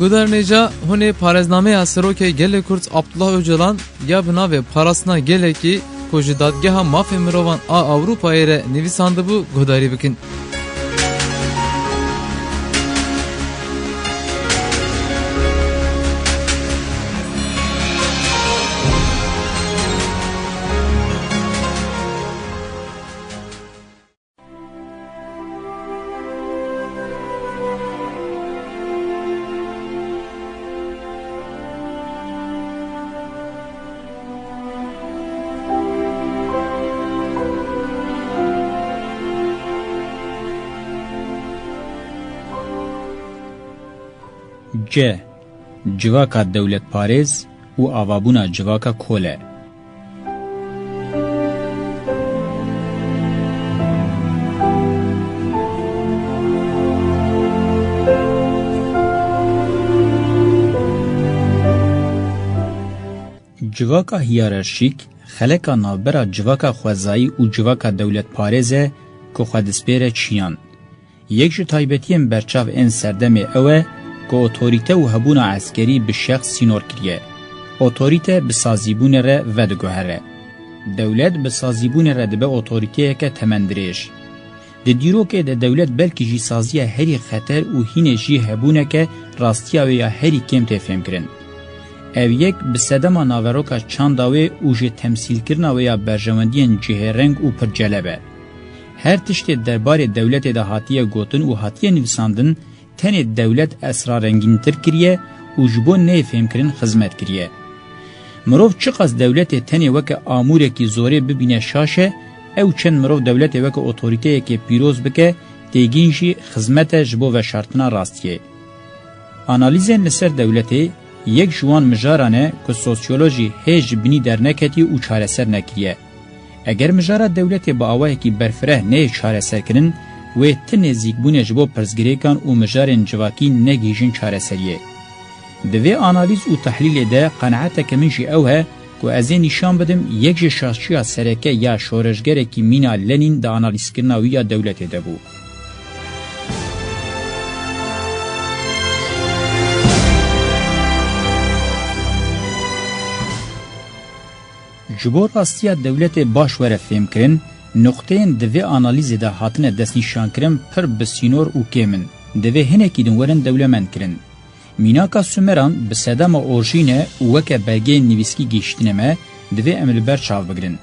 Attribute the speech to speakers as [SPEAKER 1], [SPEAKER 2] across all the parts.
[SPEAKER 1] Guderneca hune parezname asroke gele Kurt Abdullah Öcalan ya bina ve parasına gele ki koji dadgeha mafya mirovan a Avrupa ere nivisandı bu gudari bikin.
[SPEAKER 2] C. Civaka devlet parez u avabuna civaka kole. Civaka hiyerarşik xeleka navbera civaka xwezayî û civaka devlet parêze ku xwe dispêre çiyan. Yek ji taybetiyên berçav ên serdemê ew e ku otorîte û hebûna eskerî bi şex sînor kiriye. Otorîte bi sazîbûnê re vediguhere. Dewlet bi sazîbûnê re dibe otorîteyeke temendirêj. Di dîrokê de dewlet belkî jî saziya herî xeter û hînê jî hebûneke rastiya wê ya herî kêm tê fêmkirin. Ev yek bi sedema naveroka çanda wê û ji temsîlkirina wê ya berjewendiyên cihêreng û pirceleb e. Her tiştê derbarê dewletê de hatiye gotin û hatiye nivîsandin tenê dewlet esrarengîntir kiriye û ji bo nê fêmkirin xizmet kiriye. Mirov çiqas dewletê tenê weke amûrekî zorê bibîne şaş e, ew çend mirov dewletê weke otorîteyekê pîroz bike, têgîn jî xizmete ji bo veşartina rastiyê. Analîzên li ser dewletê yek ji wan mijaran e ku sosyolojî hê ji binî derneketî û çareser nekiriye. Eger mijara dewletê bi awayekî berfireh neyê çareserkirin, wê ti nêzîkbûnê ji bo pirsgirêkan û mijarên civakî negihîjin çareseriyê. Di vê analîz û tehlîlê de qenaeteke min jî ew he ku ez ê nîşan bidim yek ji şaşçiya sereke ya şoreşgerekî mîna Lenin di analîzkirina wî ya dewletê de bû. Ji bo rastiya dewletê baş were fêmkirin, noqteyên di vê analîzê de hatine destnîşankirin pir bi sînor û kêm in. Divê hinekî din werin dewlemendkirin. Mînaka Sümeran bi sedema orjîne û weke belgeyên nivîskî gîştîne me divê em li ber çav bigirin.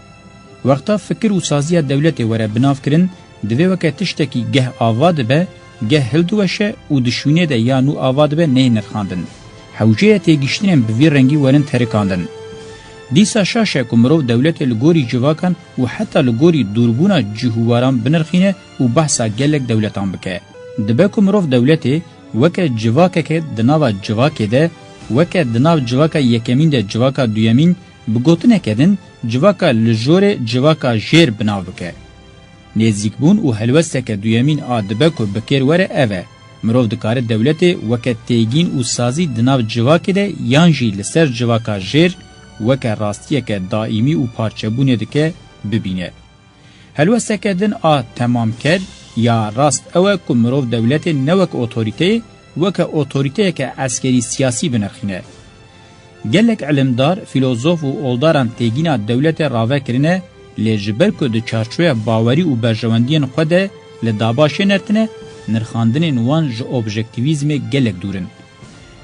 [SPEAKER 2] Wexta fikir û saziya dewletê were binavkirin, divê weke tiştekî geh ava dibe, geh hildiweşe û dişûnê de ya nû ava dibe neyê nirxandin. Hewceya têgîştînên bi vî rengî werin terikandin. Dîsa şaş e ku mirov dewletê li gorî civakan û heta li gorî dûrbûna cihûwaran binirxîne û behsa gelek dewletan bike. Dibe ku mirov dewletê weke civakeke di nava civakê de, weke di nav civaka yekemîn de civaka duyemîn, bi gotineke din civaka li jorê civaka jêr binav bike. Nêzîkbûn û helwesteke duyemîn a dibe ku bikêr were ev e. Mirov dikare dewletê weke têgîn û sazî di nav civakê de yan jî li ser civaka jêr weke rastiyeke daîmî û parçebûnê dike bibîne. Helwesteke din a temamker ya rast ew e ku mirov dewletê ne wek otorîteyê, weke otorîteyeke eskerî siyasî binirxîne. Gelek ilimdar, filozof û oldaran têgîna dewletê ravekirine, lê ji ber ku di çarçoya bawerî û berjewendiyên xwe de li dabaşê nertine, nirxandinên wan ji objektivîzmê gelek dûr in.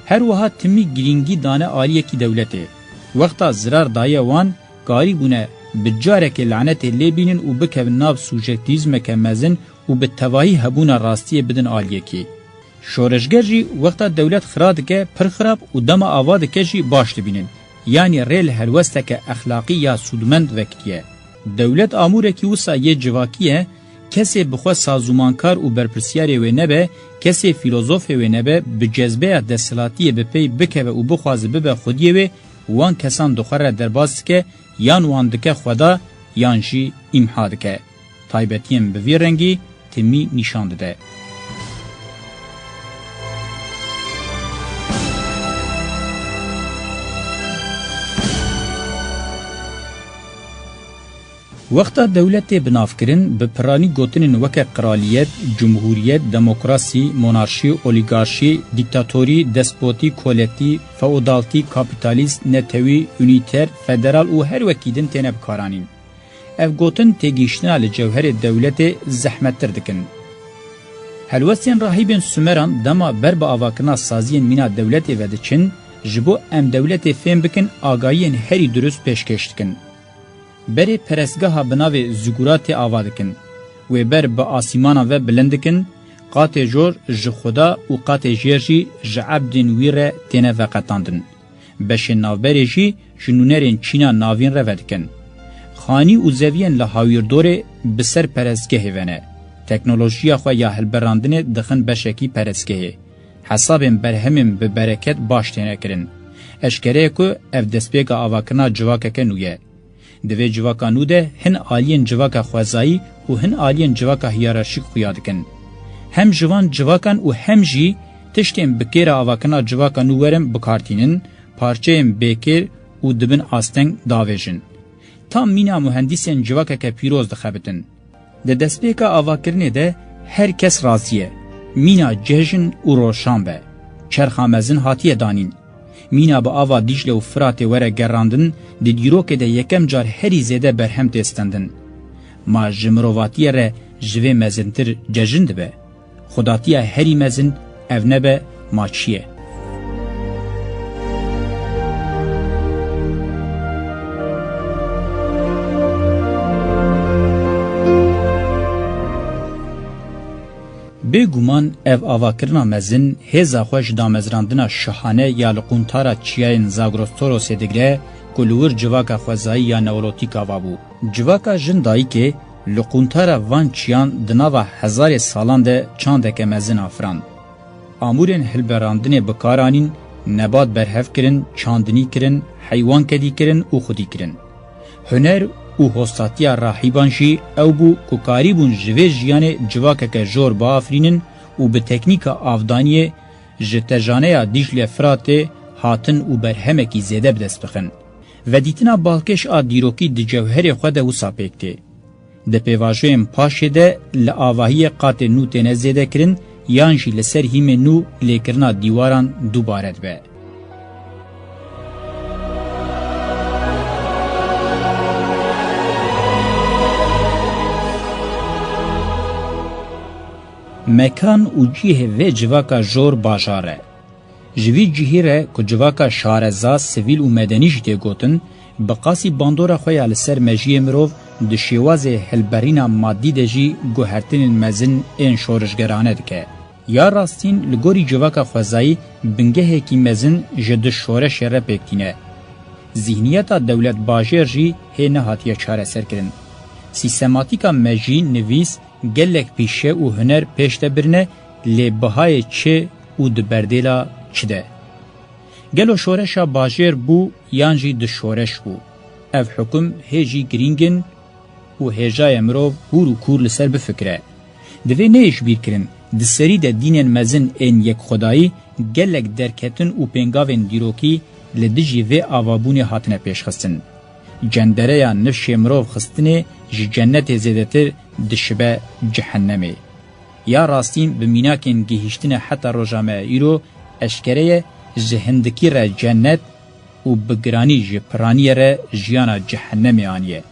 [SPEAKER 2] Her wiha timî girîngî dane aliyekî dewletê. Wexta zirar daye wan, karî bûne bi carekê lanetê lêbînin û bikevin nav subjektivîzmeke mezin û bi tevahî hebûna rastiyê bidin aliyekî. Şoreşger jî wexta dewlet xira dike, pir xirab û dema ava dike jî baş dibînin. Yani rê li helwesteke exlaqî ya sûdmend vekiriye. Dewlet amûrekî wisa yê civakî ye, kesê bi xwe sazûmankar û berpirsyarê wê nebe, kesê filozofê wê nebe, bi cezbeya desthilatiyê bi pey bikeve û bixwaze bibe xwediyê wê, wan kesan dixwe re derbas dike, yan wan dike xweda, yan jî îmha dike. Taybetiyên bi vî rengî timî nîşan dide. وقتا دولت بنافکرین به پرانی گوتنین وکه قرالیت، جمهوریت، دموکراسی، مونارشی، اولیگارشی، دیکتاتوری، دسپوتی، کولتی، فئودالتی، کاپیتالیست، نتوی، یونیتر، فدرال و هر وکیدن تینه بکارانین. اف گوتن تگیشتنا لجوهر دولت زحمتتر دکن. هلوستین راهیبین سومران دما بر با آواکرنا سازین مینا دولت ودچن جبو ام دولت فهم بکن آگاهین هری درست پیشکش دکن. بری پرسگاه بناوی زگورات آوادکن و بر با آسیمانا و بلندکن قات جور جخدا و قات جیرجی جعبدین ویر تینه وقتاندن. بشه ناوبری جی جنونرین چینا ناوین رو ودکن. خانی و زوین لحاویر دوره بسر پرسگه ونه. تکنولوژیا خو یا هلبراندنه دخن بشکی پرسگه. حسابن برهمن به برکت باش تینه کرن. اشکره کو اف دسپیگا آواکنا جواکه کنویه. دوی جواکا نوده هن آلین جواکا خوازایی و هن آلین جواکا هیرارشیک خویادکن. هم جوان جواکان و هم جی تشتیم بکیر آواکنا جواکا نوورم بکارتینن، پارچهیم بکیر و دبن آستنگ داویجن. tam mina mühendisên civakeke pîroz dixebitin. Di destpêka avakirinê de her kes razî ye. Mîna cejin û roşan be. Çerxa mezin hatiye danîn. Mîna bi ava Dicle û Firatê were gerandin, di dîrokê de yekem car herî zêde berhem tê stendin. Ma ji mirovatiyê re ji vê mezintir cejin dibe. Xudatiya herî mezin ev nebe ma çi ye. Bêguman ev avakirina mezin hêza xwe ji damezrandina şihane ya li quntara çiyayên Zagrostoros digre ku li wir civaka xwezayî ya neolotîk ava bû. Civaka jin dayîkê li quntara van çiyan di nava hezarê salan de çandeke mezin afiran. Amûrên hilberandinê bikaranîn, nebat berhev kirin, çandinî kirin, heywan kedî kirin û xwedî kirin. Huner û hostatiya rahîban jî ew bû ku karîbûn ji vê jiyanê civakeke jor biafirînin û bi teknîka avdaniyê ji tejaneya Dicle Firatê hatin û berhemekî zêde bi dest bixin. Vedîtina balkêş a dîrokî di cewherê xwe de wisa pêk tê. Di pêvajoyên paşê de li avahiyê qatê nû têne zêde kirin yan jî li ser hîmê nû lêkirina dîwaran dubare dibe. Mekan û cihê vê civaka jor bajar e. Ji vî cihê re ku civaka şareza, sivîl û medenî jî tê gotin, bi qasî bandora xwe ya li ser mejiyê mirov di şêwazê hilberîna maddî de jî guhertinên mezin ên şorijgerane dike. Ya rastîn li gorî civaka xwezayî bingehekî mezin ji di şoreşê re pêktîne. Zihniyeta dewlet bajêr jî hê nehatiye çareserkirin. Sîstematîka mejî, nivîs, gelek pîşe û huner pêş de birine lê bihayê çi û di berdêla çi de. Gelo şoreşa bajêr bû yan jî di şoreş bû. Ev hukm hê jî girîngin û hêjayê mirov hûr û kûr li ser bifikire. Divê neyêşbîr kirin, di serî de dînên mezin ên yekxwedayî gelek derketin û pêngavên dîrokî li dijî vê avabûnê hatine pêşxistin. Cendereya nifşê mirov xistinê ji cennetê zêdetir dişibe cehennemê. Ya rastîn bi mînakên gihîştinê heta roja me îro eşkereye ji hindikî re cennet û bi giranî ji piraniyê re jiyana cehennemê aniye.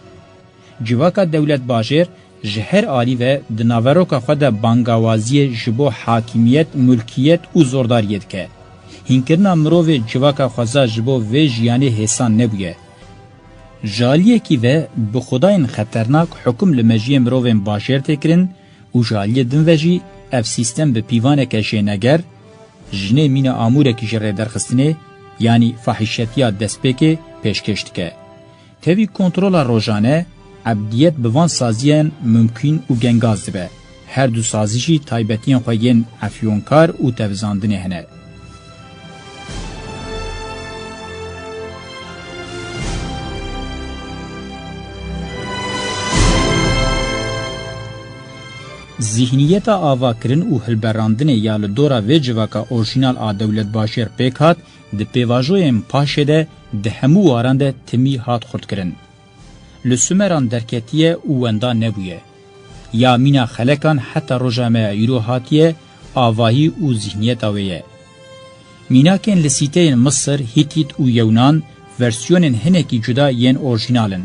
[SPEAKER 2] Civaka dewlet bajêr ji her alî ve di naveroka xwe de bangawaziyê ji bo hakimiyet, mulkiyet û zordariyê dike. Hînkirina mirovê civaka xweza ji bo vê jiyanê hêsan nebûye. Jaliyekî ve bi xudayên xeternak hukm li mejiyê mirovên bajêr tê kirin û jaliyê din ve jî ev sîstem bi pîvaneke jêneger, jinê mîna amûrekî ji rêderxistinê yanî fahîşetiya destpêkê pêşkêş dike. Tevî kontrola rojane, ebdiyet bi van saziyên mümkün û gengaz dibe. Her du sazî jî taybetiyên xwe yên efyonkar û tevzandinê hene. Zihniyeta avakirin û hilberandinê ya li dora vê civaka orjinal a dewlet bajêr pêk hat, di pêvajoyên paşê de di hemû waran de timî hat xurtkirin. لسومران درکتیه او وندا نبویه. یا مینا خلکان حتی رجامه یورو هاتیه آواهی او ذهنیت آویه. میناکن لسیتین مصر، هیتیت و یونان ورسیونن هنکی جدا ین اورژینالن.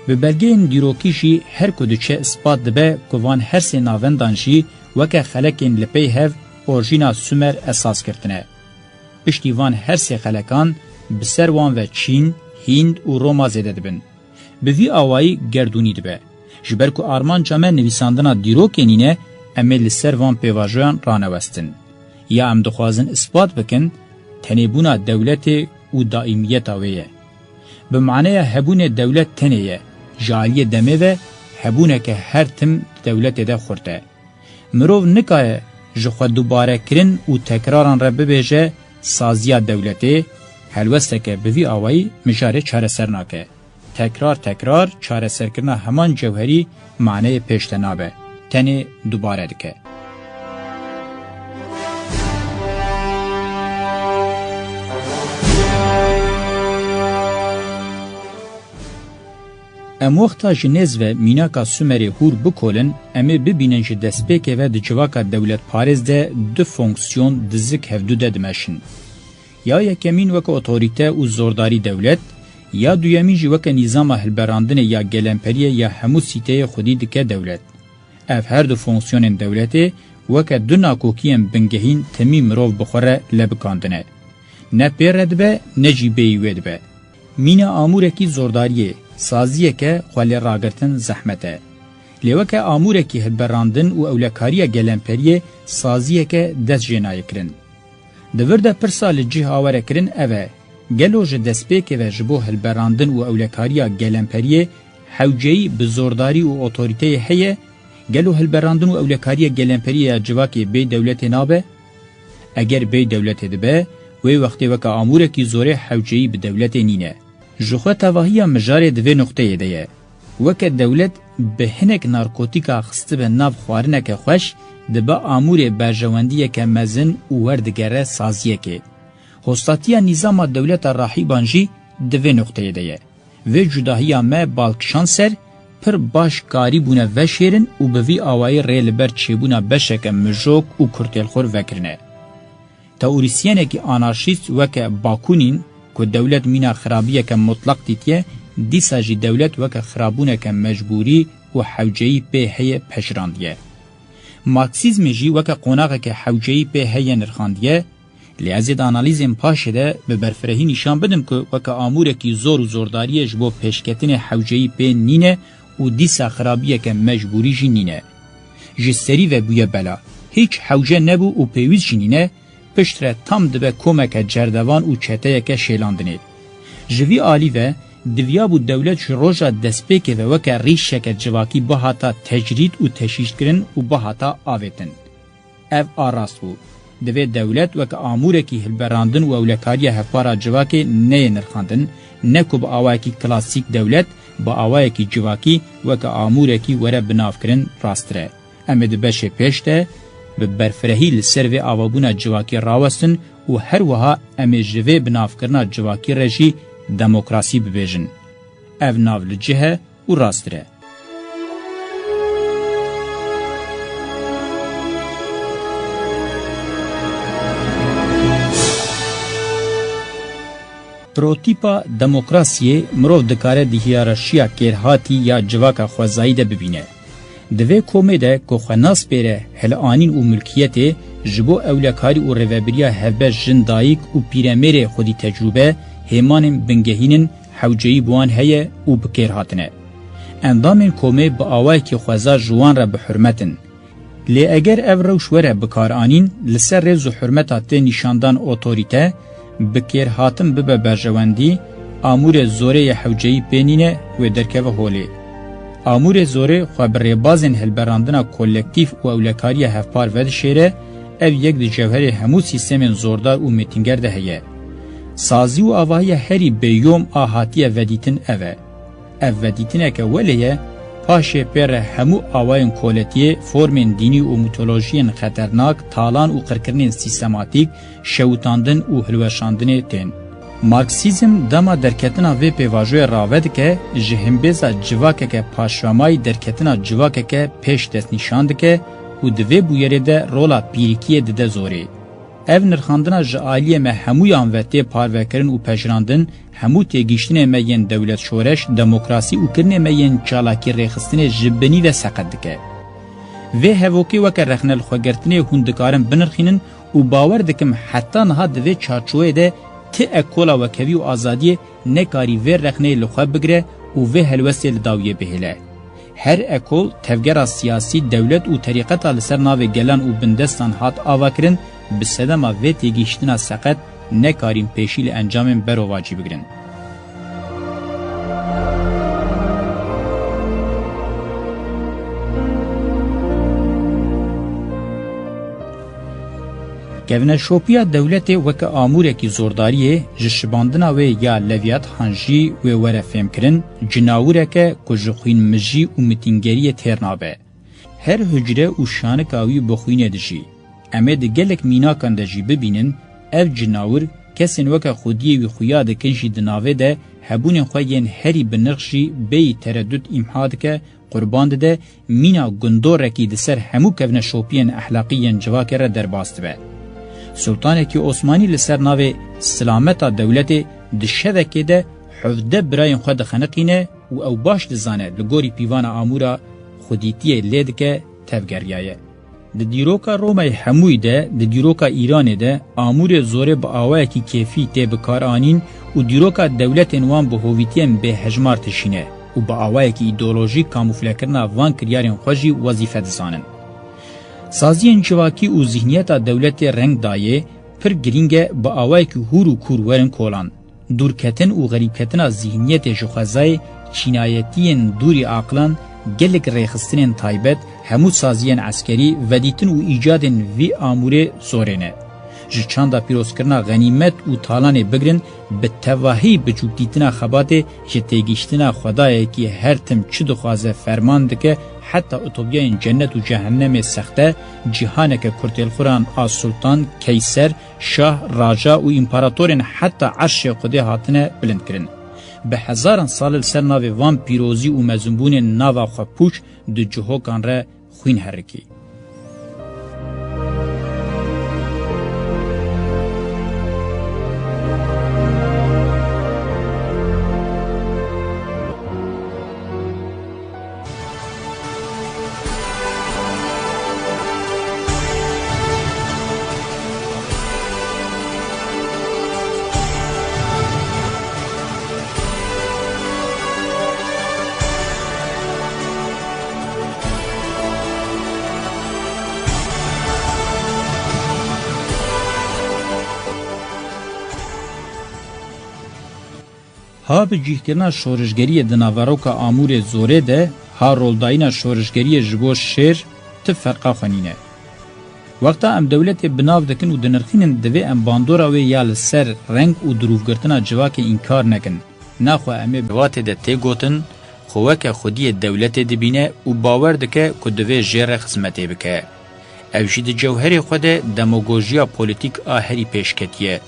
[SPEAKER 2] به بلگین دیروکیشی هر کدوچه اثبات دبه کوان هر سه ناوندانشی وکه خلکین لپی هف اورژینا سومر اساس کرتنه. پشتیوان هر سه خلکان بسروان و چین، هند و روما زیده دبن. به وی آوائی گردونی دبه. جبرکو آرمان جامع نویساندنا دیروکینینه امل سروان پیواجوان رانوستن. یا ام دخوازن اثبات بکن تنیبونا دولت و دائمیت آویه. به معنی هبون دولت تنیه، جالی دمه و هبونه که هر تم دولت ده خورده. مروف نکایه جخوا دوباره کرن و تکراران را ببیجه سازیا دولته هلوسته که بوی آوائی مجاره چاره سرناکه. تکرار چاره سرکرنا همان جوهری معنی پیشتنابه. تنی دوباره دکه. ام وقتا جنیز و میناکا سومری هور بکولن امی ببینن جه دسپیکه و دجواکا دولت پارز ده دو فونکسیون دزک هفدو ده دمشن. یا یکمین وکا اتوریته و زورداری دولت، یا دویمین جه وکا نظام هلبراندن یا گلمپریه یا همو سیته خودی دکه دولت. اف هر دو فونکسیون دولته وکا دو ناکوکیم بنگهین تمی مروف بخوره لبکاندنه. نه پیرد به نه جیبهی به. مینا آموره کی زورداریه سازیه که خوالی راگرتن زحمته. لیوکه آموره کی هلبراندن و اولکاریه گلمپریه سازیه که دست جنایه کرن. دورده پرسال جه آوره کرن اوه گلو جه دسپیکه و جبو هلبراندن و اولکاریه گلمپریه حوجهی بزورداری و اوتوریته هیه گلو هلبراندن و اولکاریه گلمپریه جواکی بی دولت نابه. اگر بی دولت دبه وی وقتی وکه آموره کی زوره حوجهی به دولت نینه. جخوه تواهی مجاره دوی نقطه دیه. وکه دولت به هنک نارکوتیکا خسته به ناف خوارنه که خوش دبا آمور برجواندیه که مزن و وردگره سازیه که. هستاتیا نظام دولت راحی بانجی دوی نقطه دیه. و جداهی ما بالکشان سر پر باش کاری بونه وشیرن و بوی آوائی ریل بر چیبونه بشک مجوک و کرتیل خور وکرنه. تئوریسیانه که آنارشیست وکه باکونین که دولت مینا خرابیه که مطلق دیتیه دیسا جی دولت وکه خرابونه که مجبوری و حوجهی به هی پشراندیه. مارکسیزم جی وکه قوناغه که حوجهی به هی نرخاندیه لیازید آنالیزم پاشه ده به برفرهی نشان بدم که وکه آموره که زور و زورداریه جبو پشکتن حوجهی به نینه و دیسا خرابیه که مجبوری جی نینه. جستری و بویه بلا هیچ حوجه نبو و پیویز جی نینه پشتره تام دبه کومک جردوان و چته که شیلاندنه. جوی آلی و دویا بود دولت روژا دسپیکه و وکه ریش که جواکی با حتا تجرید و تشیش کرن و با حتا آویتن. او آراست بود. دوی دولت وکه آموره که هلبراندن و اولکاری هفپارا جواکی نه نرخاندن نه که با آوائی که کلاسیک دولت با آوائی که جواکی وکه آموره که وره بناف کرن راستره. امید بشه پیشته به برفرهی لسر و آوابونا جواکی راوستن و هر وها امی جوه بناف کرنا جواکی رجی دموکراسی ببیجن. او ناو لجهه و راستره. پروتیپا دموکراسی مروف دکاره دی هیرارشیا کرهاتی یا جواکا خوزایی ده ببینه. دوی کومه ده که خناس بیره هلانین و ملکیت جبو اولکاری و روابریا هفبه جندایک و پیرمیر خودی تجربه همان بنگهینن حوجهی بوان هیه و بکر هاتنه. اندامین کومه با آوائی که خوزا جوان را بحرمتن. لی اگر او روشوره بکار آنین لسر رز و حرمتات نشاندان اوتوریته بکر هاتن ببه برجواندی آمور زوره حوجهی بینینه و درکه و هوله. آمور زوره خبر بازن هلبراندنا کولکتیف و اولکاری هفپار ود شیره او یک دی جوهر همو سیستم زوردار و میتینگر ده هیه. سازی و آواهی هری بیوم آهاتی ودیتن اوه. او ودیتنه که ولیه پاشه پر همو آواین کولتیه فرمین دینی و میتولوژین خطرناک تالان و قرکرنین سیستماتیک شوتاندن و هلوشاندن تین. مارکسیزم دما درکتنا وی پیواژوی راود که جهنبیزا جواکه که پاشوامای درکتنا جواکه که پیش دست نشاند که و دوی بویره ده رولا پیریکیه ده زوری. اف نرخاندنا جعالیه مه همویان و تی پاروکرن و پجراندن همو تیگیشتن مین دولت شورش دموکراسی و کرن مین چالاکی ریخستن جبنی و سقد دکه. و هفوکی وکر رخنل خوگرتنی هندکارن بنرخینن و باور دکم حتی نها دوی چارچوه ده تی اکولا وکوی و آزادی نکاری و رخنه لخواه بگره و هلوستی لداویه بهله. هر اکول تفگر سیاسی دولت و طریقت لسر ناو گلان و بندستان هات آواکرن بسدما و تیگیشتنا سقط نکاریم پیشیل انجام برو واجی بگرن. گوینه شوپیا دولت وک آموره کی زورداریه جشباندنا و یا لویات هنجی و وره فهم کرن جناوره که کجخوین مجی و متینگری ترنابه. هر هجره و شانکاوی بخوینه دجی. امید گلک مینا کندجی ببینن اف جناور کسین وک خودی و خویا د کنجی دناوه ده هبون خوین هری بنقشی بی تردد امحاد که قربان ده مینا گندور کی د سر همو کونه شوپین اخلاقیان جواکر در باست به. سلطان کی عثمانی لسر ناو سلامت دولت د شبکه ده حفظه برای خود خنقینه او باش دزانه لګوري پیوان امورا خودیتی لید که تفگریایه. د دیروکا رومای هموی ده د دیروکا ایران ده امور زوره با آوه کی کیفی ته بکارانین و دیروکا دولت انوان به هویتیم به هجمار تشینه و با آوه کی ایدئولوژی کاموفله کرنا وان کریارن خوشی وظیفه دزانن. سازی انچواکی و ذهنیت دولت رنگ دایه پر گرینگه با آوه کی هورو کور ورن کولان. دورکتن و غریبکتن ذهنیت جخوازای چینایتین دوری عقلان گلک ریخستنین تایبت همو سازیان عسکری ودیتن و ایجادن وی آموره زورنه. جچاندا پیروز کرنا غنیمت و تالان بگرن به تواهی بچوک دیتنا خبات جتیگیشتنا خدای که هر تم چه دخوازه فرمان دکه حتی اتوبیان جنت و جهنم سخته جهانه که کرتیل خوران آز سلطان، کیسر، شاه، راجا و امپاراتورین حتی عرش قده هاتنه بلند کرن. به هزاران سال سر ناو وان پیروزی و مزنبون ناو خپوش دو جهوکان را خوین حرکی. ها بجیهکرنا شورشگری دناوروکا آمور زوره ده ها رولداینا شورشگری جبو شیر ته فرقا خونینه. وقتا ام دولت بناو دکن و دنرخینن دوی ام باندورا و یال سر رنگ و دروفگرتنا جواک انکار نکن. ناخو امی بوات ده تی گوتن خوک خودی دولت دبینه و باور دکه که دوی جیر خزمتی بکه. اوشید جوهر خود دموگوژیا پولیتیک آهری پیشکتیه.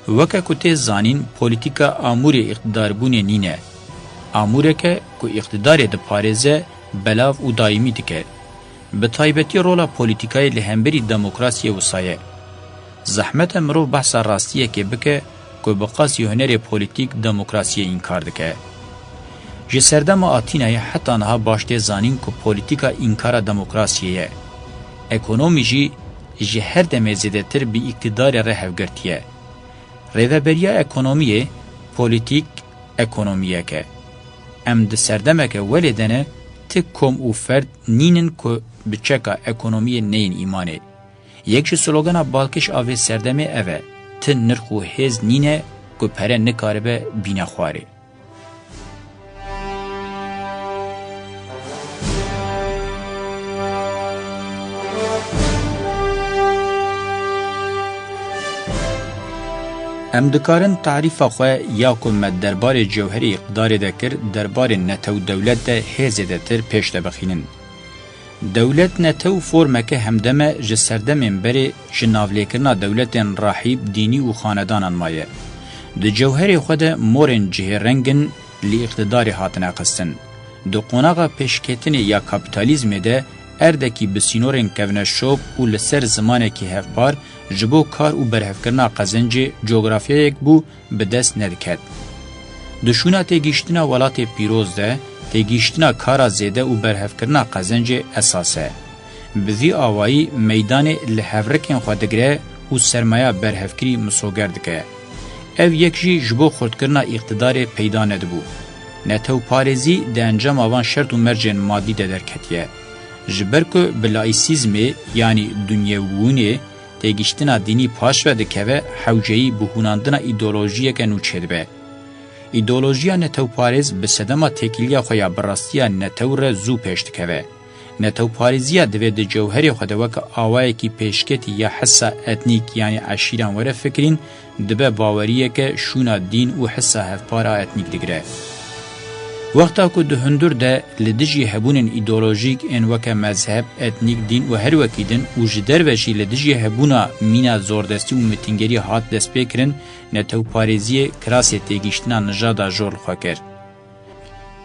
[SPEAKER 2] وکه کته زانین پولیتیکا آمور اقتدار بونه نینه. آموره که اقتدار ده پارزه بلاو و دائمی دکه. به طایبتی رولا پولیتیکای لهمبری دموکراسی وسایه. زحمت مرو بحث راستیه که بکه که بقاسی هنر پولیتیک دموکراسی انکار دکه. جه سردم آتینه حتی نها باشته زانین که پولیتیکا انکار دموکراسیه. اکونومی جه هر دمه زیده تر بی اقتدار رهوگرتیه. ریوبریا اکونومیه پولیتیک اکونومیه که ام ده سردمه که ولیدنه تکم و فرد نینن که بچکا اکونومیه نین ایمانه. یکش سلوگانا بالکش آوه سردمه اوه تن نرخو هز نینه که پره نکاره به بینه خواره. ام دکارن تعریف خواه یا کمت دربار جوهری اقدار دکر دربار نتو دولت ده هزده تر پیش ده بخینن. دولت نتو فرمکه همدمه جسرده منبری جناولیکرنا دولت راحیب دینی و خاندانان مایه. د جوهر خود مورن جهرنگن لی اقتدار هاتنه قستن. دو قوناغا پیشکتن یا کپیتالیزم ده اردکی بسینورن کونه شوب و لسر زمانه که هفبار جبو کار و برهفکرنا قزنج جغرافیه یک بو به دست ندکد. دشونا تیگیشتنا ولات پیروز ده تیگیشتنا کارا زیده و برهفکرنا قزنج اساسه. بوی آوائی میدان لحورکن خودگره و سرمایه برهفکری مسوگردکه. او یک جی جبو خردکرنا اقتدار پیدا ندبو. نتو پارزی ده انجام آوان شرط و مرجن مادی ده درکتیه. جبرکو بلایسیزمی یعنی دنیاوونه تیگیشتنا دینی پاش و دکوه حوجهی بهوناندنا ایدولوژیه که نوچه به. ایدولوژیا نتو پارز به صدما تکیلیا خویا براستیا نتو را زو پشت کوه. نتو پارزیا دوی ده جوهری خودوک آوائی که پیشکتی یا حسا اتنیک یعنی عشیران وره فکرین دبه باوریه که شونا دین و حسا هفپارا اتنیک دگره. وقتا که ده هندور ده لدجی هبونن ایدولوژیک ان وکه مذهب، اتنیک دین و هر وکی دن و جدر وشی لدجی هبونا مینا زوردستی و متنگری هات دست بکرن نتو پارزی کراسی تیگیشتنا نجادا جول خواه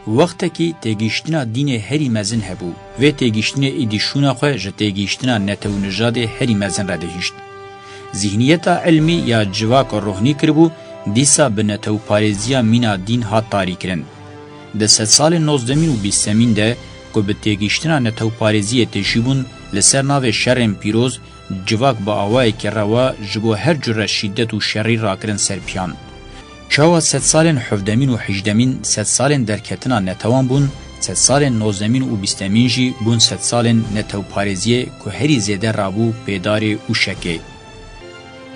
[SPEAKER 2] وقتا که تیگیشتنا دین هری مزن هبو و تیگیشتنا ایدیشونا خواه جه تیگیشتنا نتو نجاد هری مزن را دهیشت. ذهنیتا علمی یا جواک روحنی کربو دیسا به نتو پارزیا مینا دین هات تاری کرن. ده 100 سال 19 و 20 ده که به تیگیشتنا نتو پارزی تشیبون لسر ناو شرم پیروز جواک با آوائی که روا جبو هر جور شدت و شری را کرن سرپیان. چاوا 100 سال 17 و 18 100 سال درکتنا نتوان بون 100 سال 19 و 20 جی بون 100 سال نتو پارزی که هری زیده رابو پیدار و شکه.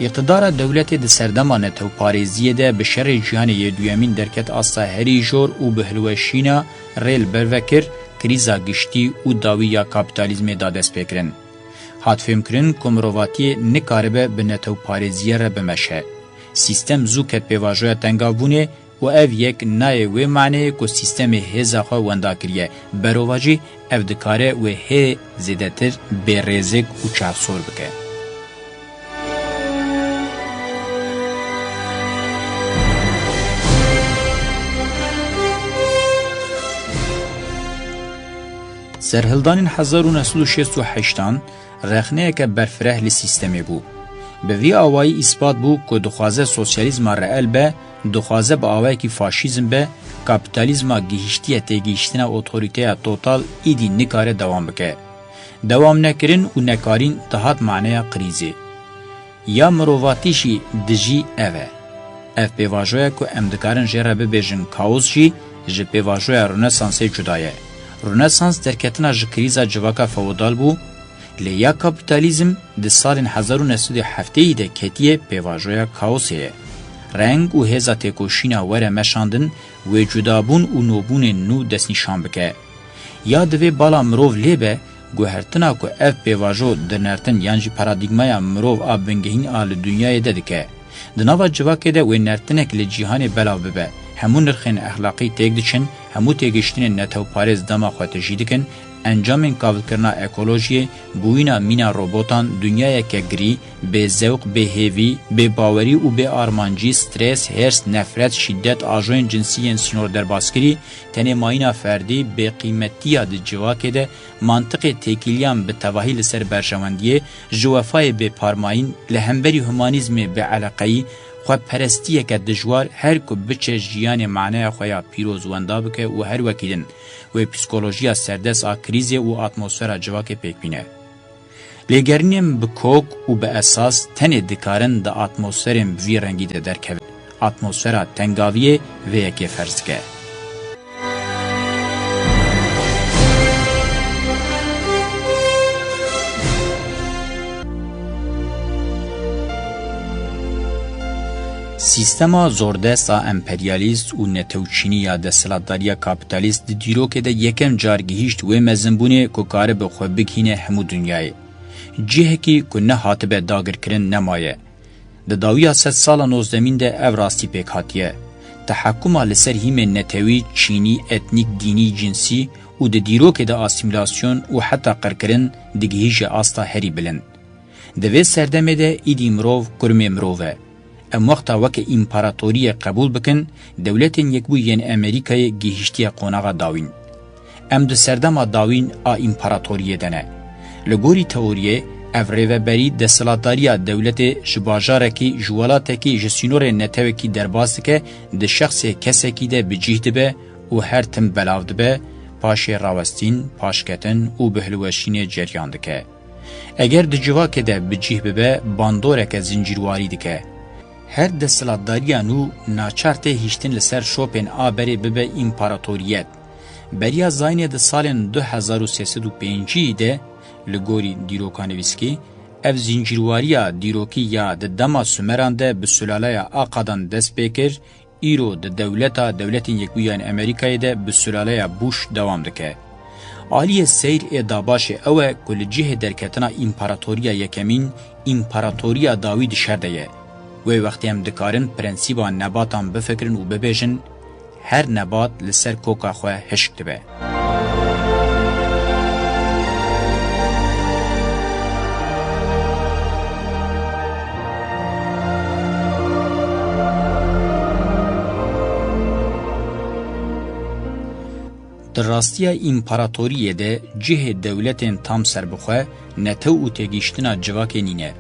[SPEAKER 2] اقتدار دولت د سردما نتو پارزیه ده به شر جهان یدویمین درکت آستا هری جور و بهلوشینا ریل بروکر کریزا گشتی و داوی یا کابیتالیزم دادست بکرن. هات فهم کرن کمرواتی نکاربه به نتو پارزیه را بمشه. سیستم زوکت پیواجوی تنگاوونه و او یک نای و معنی که سیستم هزاخوا وندا کریه. برواجی او دکاره و هی زیدتر بیرزک و چافسور بکه. سرهلدان 1968 رخنه که برفره لسیستمی بو. به وی آوائی اثبات بو که دخوازه سوسیالیزم رئل به دخوازه با آوائی که فاشیزم به کپیتالیزم گیشتی تیگیشتن اوتوریته توتال ایدی نکاره دوام بکه. دوام نکرین و نکارین تحت معنی قریزی. یا مرواتیشی دجی اوه. اف پیواجوه که امدکارن جره ببیجن کاوز جی جه پیواجوه رنسانسی جدایه. رنسانس درکتنا جکریزا جواکا فودال بو لیا کپیتالیزم د سال 1907 ده کتیه پیواجویا کاوسیه. رنگ و هزا تکوشینا وره مشاندن و جدابون و نوبون نو دست نشان بکه. یا دوی بالا مروف لیبه گوهرتنا که اف پیواجو درنرتن یانجی پارادیگمایا مروف آب بنگهین آل دنیای ددکه. دناوا جواکه ده و نرتنک لجیهان بلاو ببه. همون نرخین اخلاقی تیگ دچن، همو تیگشتین نتو پارز دما خواهد جیدکن، انجام کاول کرنا اکولوژی بوینا مینا روبوتان دنیای که گری به ذوق به هیوی به باوری و به آرمانجی استرس هرس نفرت شدت آجوین جنسی سینور در باسکری تنه ماینا فردی به قیمتی د جواکه ده منطق تکیلیان به تواهی لسر برجواندیه جوافای به پارماین لهمبری هومانیزم به علاقی خو پرستیه که دجوار هر کو بچه جیان معنی خویا پیروز وندا بکه و هر وکیدن و پسیکولوژیا سردس آ کریزی و اتمسفر جواک پیکبینه. لگرنیم بکوک و به اساس تنه دکارن دا اتمسفرم وی رنگی ده درکوه. اتمسفر تنگاویه و یکی فرض که. سیستما زوردستا امپریالیست و نتوچینی یا دستلاتداری کاپیتالیست دیرو که ده یکم جارگیهشت و مزنبونه که کاره به خواه بگهینه همو دنیای. جیه که نه حاطبه داگر کرن نمایه. ده داویا 100 سال 19 ده او راستی پیک هاتیه. تحکم لسر هیم نتوی، چینی، اتنیک، دینی، جنسی و ده دیرو که ده آسیمیلاسیون و حتی قرکرن دگهیج آستا هری بلند. ده وی سردمه ده ایدی مروف کرمی مروفه. ام وقتا وک امپراتوری قبول بکن دولتین یکبو ین امریکای گیهشتی قوناغا داوین. ام د سردما داوین آ امپراتوریه دنه. لگوری تئوریه افریوبری دسالتداریا دولت جباجارکی جوالاتکی جسینور نتوکی درباستکه د شخص کسکی ده بجیهد به و هر تم بلاود به پاش راوستین، پاشکتن و بهلوشین جریان دکه. اگر د جواکه ده بجیه به باندورک زنجیرواری دکه. هر دسالتداریا نو ناچارته هیشتن لسر شوپن آبری به امپراتوریت. بریا زاینه ده سالن 2305 ده لگوری دیروکانویسکی اف زنجیرواریا دیروکی یا د دما سومران ده به سلاله آقادان دست بکر ایرو د دولتین یکویان امریکای ده به سلاله بوش دوام دکه. آلی سیر اداباش اوه کل جه درکتنا امپراتوریا یکمین امپراتوریا داوید شرده و وقتی هم دکارن پرنسیبا نباتان بفکرن و ببیجن هر نبات لسر کوکا خواه هشک به. در راستیا امپراتوریه ده جه دولتین تام سربخواه نتو و تگیشتنا جواک نینه.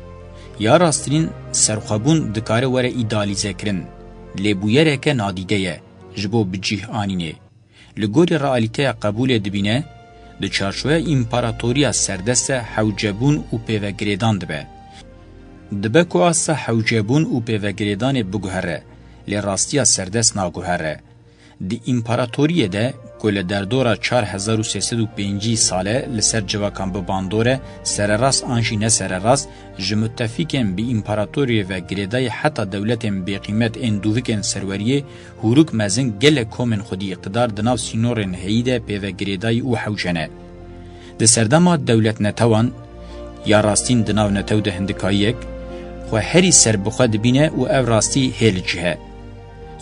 [SPEAKER 2] یا راسترین سرخوابون دکاره وره ایدالیزه کرن. لیبویره که نادیده یه جبو بجیه آنینه. لگوری رئالیته قبول دبینه ده چارشوه امپراتوریا سردست حوجبون و پیوگریدان دبه. دبه که آسا حوجبون و پیوگریدان بگوهره لی راستیا سردست ناگوهره. دی امپراتوریه ده کل در دورا 4305 ساله لسر جواکان به باندوره سرراس آنجی نه سرراس جمتفیکن بی امپراتوریه و گریدای حتی دولتن بی قیمت اندوویکن سروریه هوروک مزن گل کومن خودی اقتدار دناو سینورن هیده پی و گریدای او حوجنه. ده سردما دولت نتوان یا راستین دناو نتو ده هندکاییک خو هری سر بخواد بینه و او راستی هیل جهه.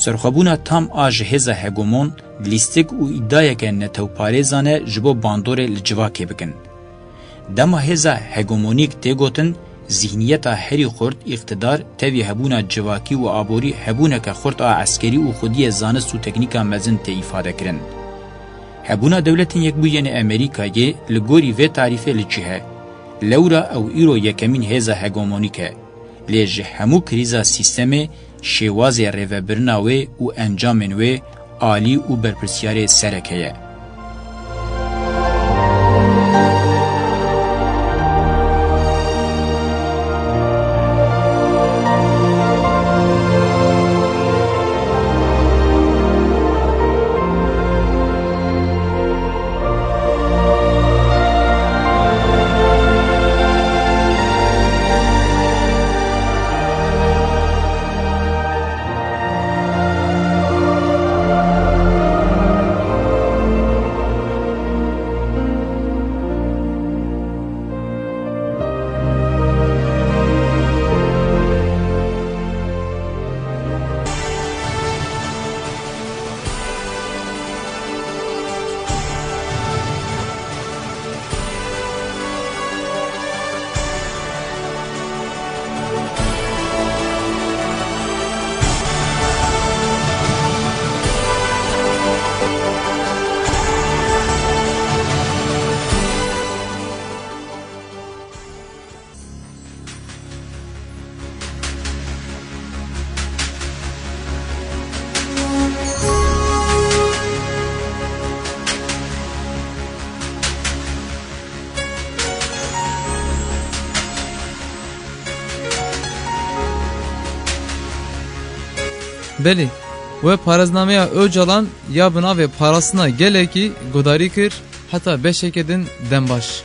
[SPEAKER 2] سرخوابونا تام آج هزا هگومون لیستک و ایدای که نتو پارێزانه جبو باندور لجواکه بکن. دما هزا هگومونیک تیگوتن ذهنیتا هری خورد اقتدار تاوی هبونا جواکی و آبوری هبونا که خورد عسکری و خودی زانست و تکنیکا مزن تی ifade کرن. هبونا دولتین یک بوین امریکایی لگوری و تعریفه لجهه. لورا او ایرو یکمین هزا هگومونیکه. لیجه همو کریزا سیستم شیوازی ریوبرناوی و انجامنوی عالی و برپرسیار سرکیه.
[SPEAKER 1] بلی و پارێزنامەیە Öcalan ya bina ve parasına geleki godari kir hatta beşekedin dembaş.